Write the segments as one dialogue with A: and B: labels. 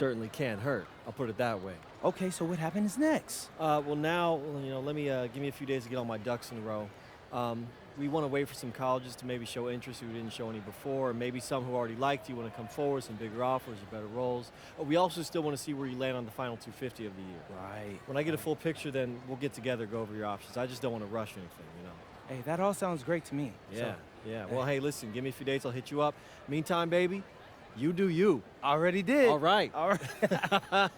A: Certainly can't hurt. I'll put it that way.
B: Okay, so what happens next?
A: Well, now, let me give me a few days to get all my ducks in a row. We want to wait for some colleges to maybe show interest who didn't show any before, or maybe some who already liked you want to come forward, some bigger offers or better roles. We also still want to see where you land on the final 250 of the year.
B: Right,
A: When I get a
B: right.
A: full picture, then we'll get together, go over your options. I just don't want to rush anything.
B: Hey, that all sounds great to me.
A: Yeah, yeah.
B: Hey,
A: Well, hey, listen, give me a few days, I'll hit you up. Meantime, baby, you do you.
B: already did.
A: All right.
B: All right.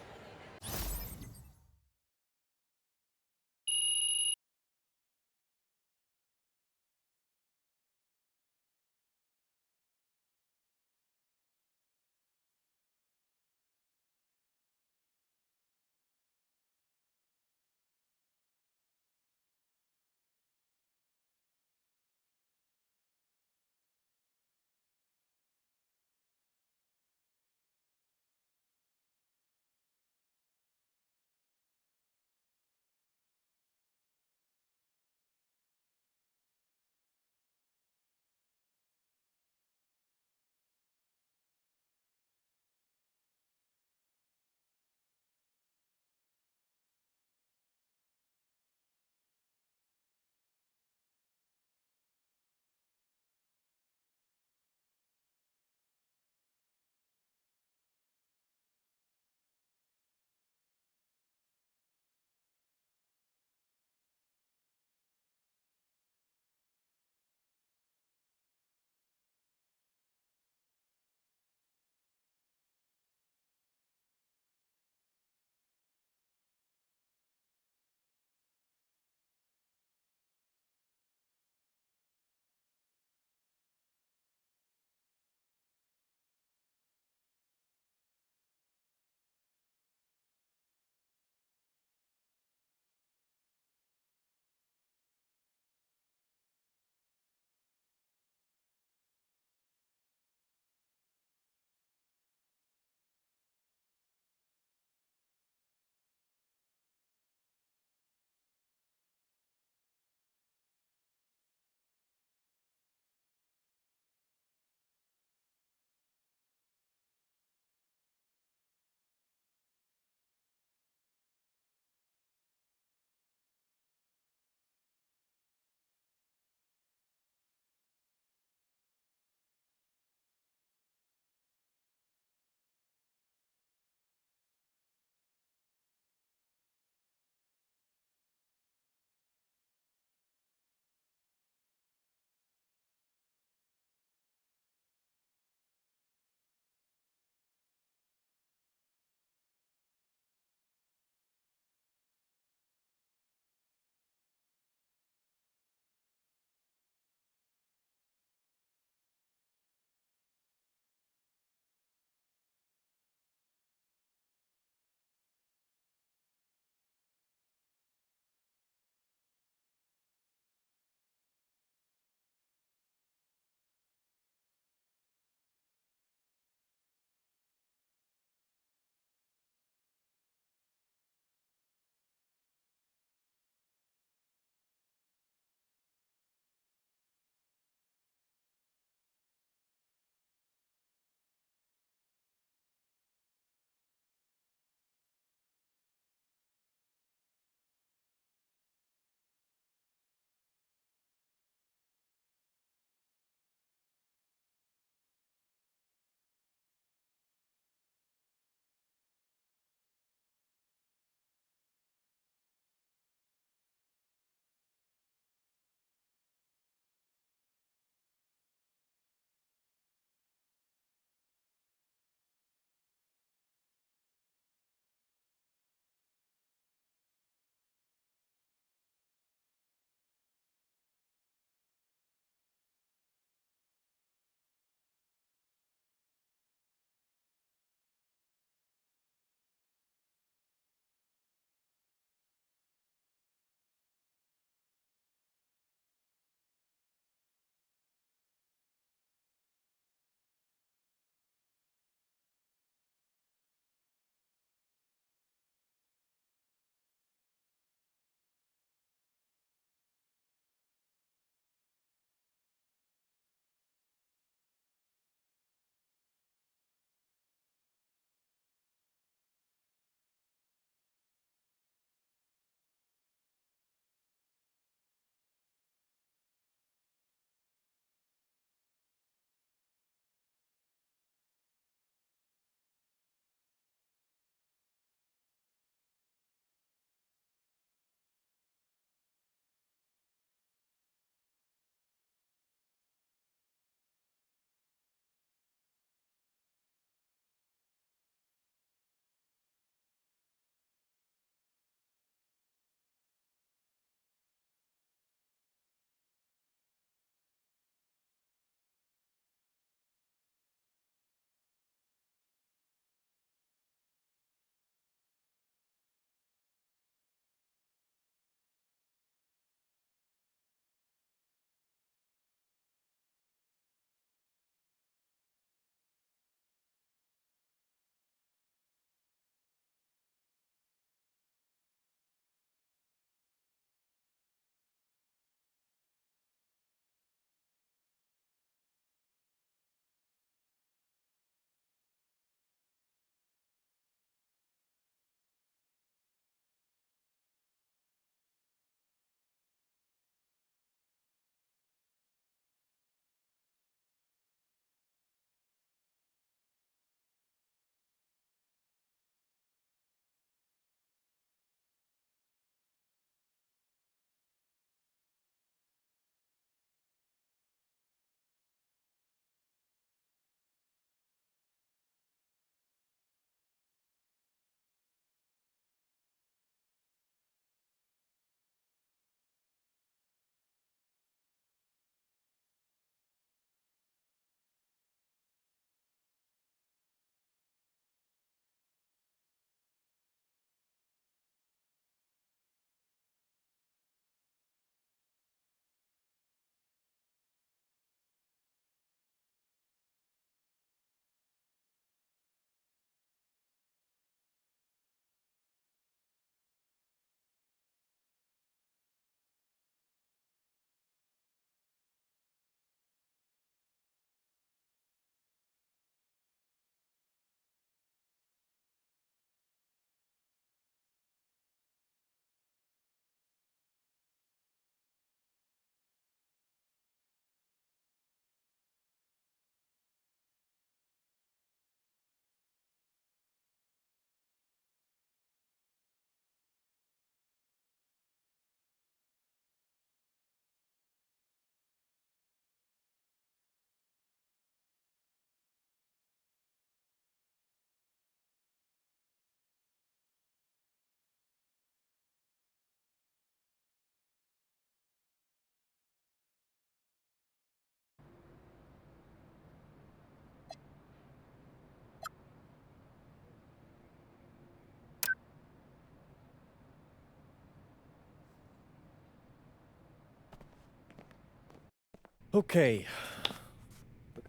A: Okay.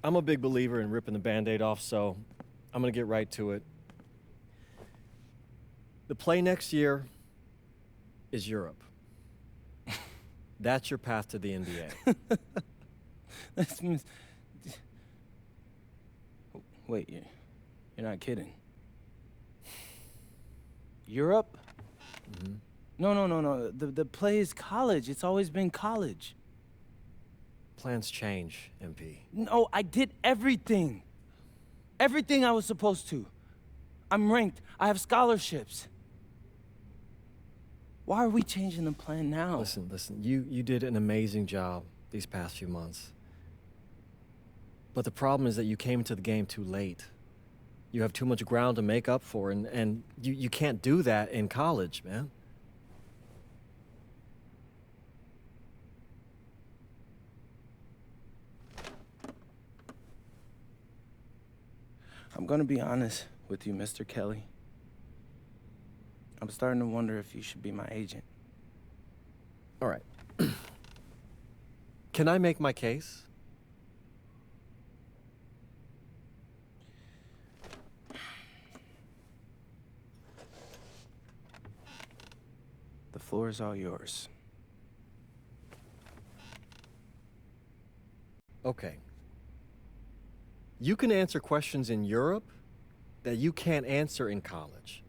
A: I'm a big believer in ripping the Band-Aid off, so I'm going to get right to it. The play next year is Europe. That's your path to the NBA.
B: That's Wait, you're not kidding. Europe?
A: Mhm.
B: No. The play is college. It's always been college.
A: Plans change, MP.
B: No, I did everything. Everything I was supposed to. I'm ranked. I have scholarships. Why are we changing the plan now?
A: Listen. You did an amazing job these past few months. But the problem is that you came into the game too late. You have too much ground to make up for, and you can't do that in college, man.
B: I'm gonna be honest with you, Mr. Kelly. I'm starting to wonder if you should be my agent.
A: All right. Can I make my case?
B: The floor is all yours.
A: Okay. You can answer questions in Europe that you can't answer in college.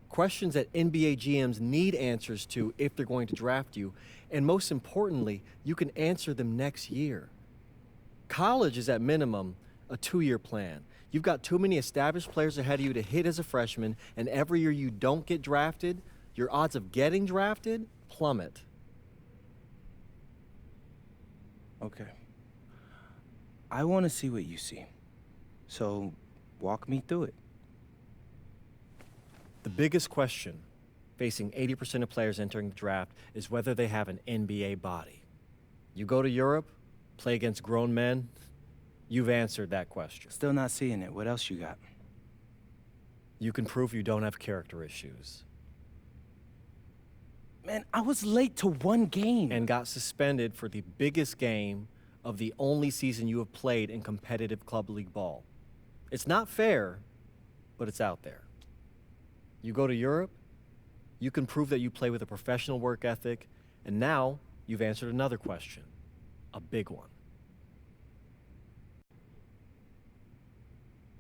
A: Questions that NBA GMs need answers to if they're going to draft you. And most importantly, you can answer them next year. College is at minimum a 2-year plan. You've got too many established players ahead of you to hit as a freshman, and every year you don't get drafted, your odds of getting drafted plummet.
B: Okay. I want to see what you see. So, walk me through it.
A: The biggest question facing 80% of players entering the draft is whether they have an NBA body. You go to Europe, play against grown men, you've answered that question.
B: Still not seeing it. What else you got?
A: You can prove you don't have character issues.
B: Man, I was late to one game.
A: And got suspended for the biggest game of the only season you have played in competitive club league ball. It's not fair, but it's out there. You go to Europe, you can prove that you play with a professional work ethic, and now you've answered another question, a big one.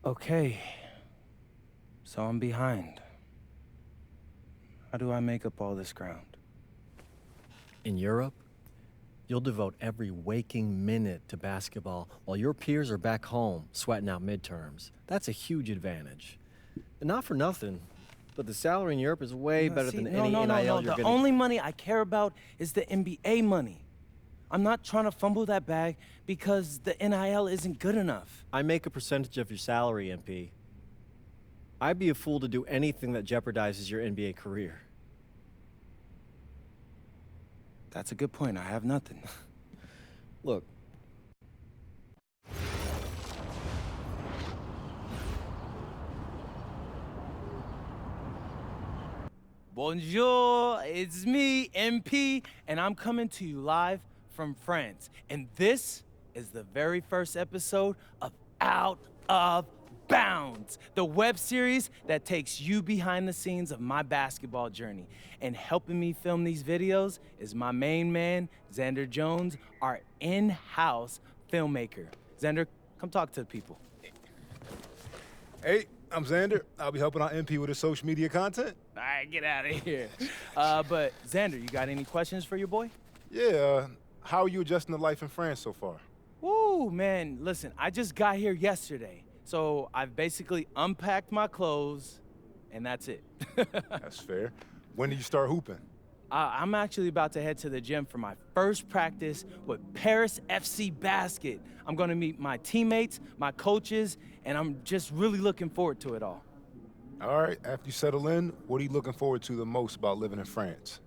B: Okay. So I'm behind. How do I make up all this ground?
A: In Europe, you'll devote every waking minute to basketball while your peers are back home sweating out midterms. That's a huge advantage. And not for nothing, but the salary in Europe is way better than any NIL you're
B: The
A: getting.
B: only money I care about is the NBA money. I'm not trying to fumble that bag because the NIL isn't good enough.
A: I make a percentage of your salary, MP. I'd be a fool to do anything that jeopardizes your NBA career.
B: That's a good point. I have nothing.
A: Look,
B: Bonjour, it's me, MP, and I'm coming to you live from France. And this is the very first episode of Out of Bounds, the web series that takes you behind the scenes of my basketball journey. And helping me film these videos is my main man, Xander Jones, our in-house filmmaker. Xander, come talk to the people.
C: Hey, I'm Xander. I'll be helping out MP with his social media content.
B: All right, get out of here. But Xander, you got any questions for your boy?
C: Yeah, how are you adjusting to life in France so far?
B: Woo, man, listen, I just got here yesterday. So I've basically unpacked my clothes, and that's it.
C: That's fair. When did you start hooping?
B: I'm actually about to head to the gym for my first practice with Paris FC Basket. I'm gonna meet my teammates, my coaches, and I'm just really looking forward to it all.
C: All right, after you settle in, what are you looking forward to the most about living in France?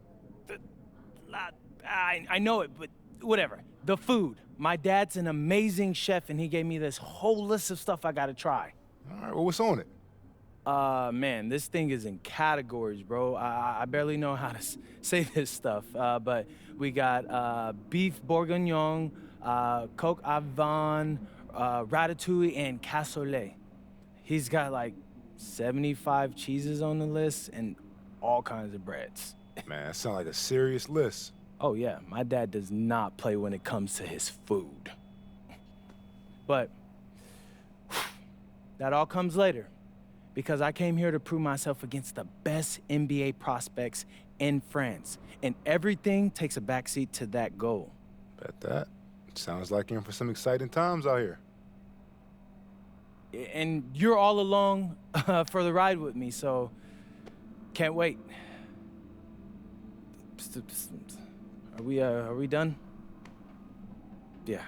B: I know it, but whatever. The food. My dad's an amazing chef, and he gave me this whole list of stuff I gotta try.
C: All right, well, what's on it?
B: Man, this thing is in categories, bro. I barely know how to say this stuff, but we got beef bourguignon, coq au vin, ratatouille, and cassoulet. He's got like 75 cheeses on the list and all kinds of breads.
C: Man, that sounds like a serious list.
B: Oh yeah, my dad does not play when it comes to his food. But that all comes later, because I came here to prove myself against the best NBA prospects in France, and everything takes a backseat to that goal.
C: Bet that. Sounds like you're in for some exciting times out here.
B: And you're all along for the ride with me, so can't wait. Are we done? Yeah.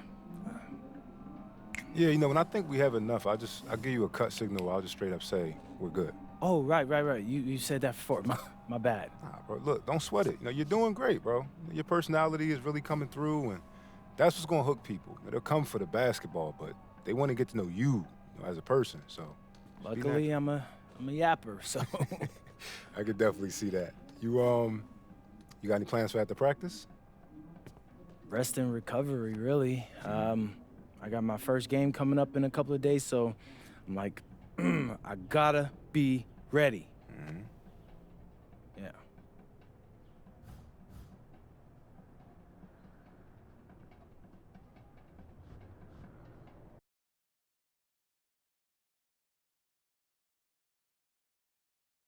C: Yeah, you know, when I think we have enough, I'll give you a cut signal. I'll just straight up say we're good.
B: Oh, right. You said that before. My bad.
C: Nah, bro, look, don't sweat it. You know, you're doing great, bro. Your personality is really coming through, and that's what's gonna hook people. They'll come for the basketball, but they want to get to know you, as a person. So,
B: Luckily, I'm a yapper, so.
C: I could definitely see that. You got any plans for after practice?
B: Rest and recovery, really. I got my first game coming up in a couple of days, so I'm like, I gotta be ready.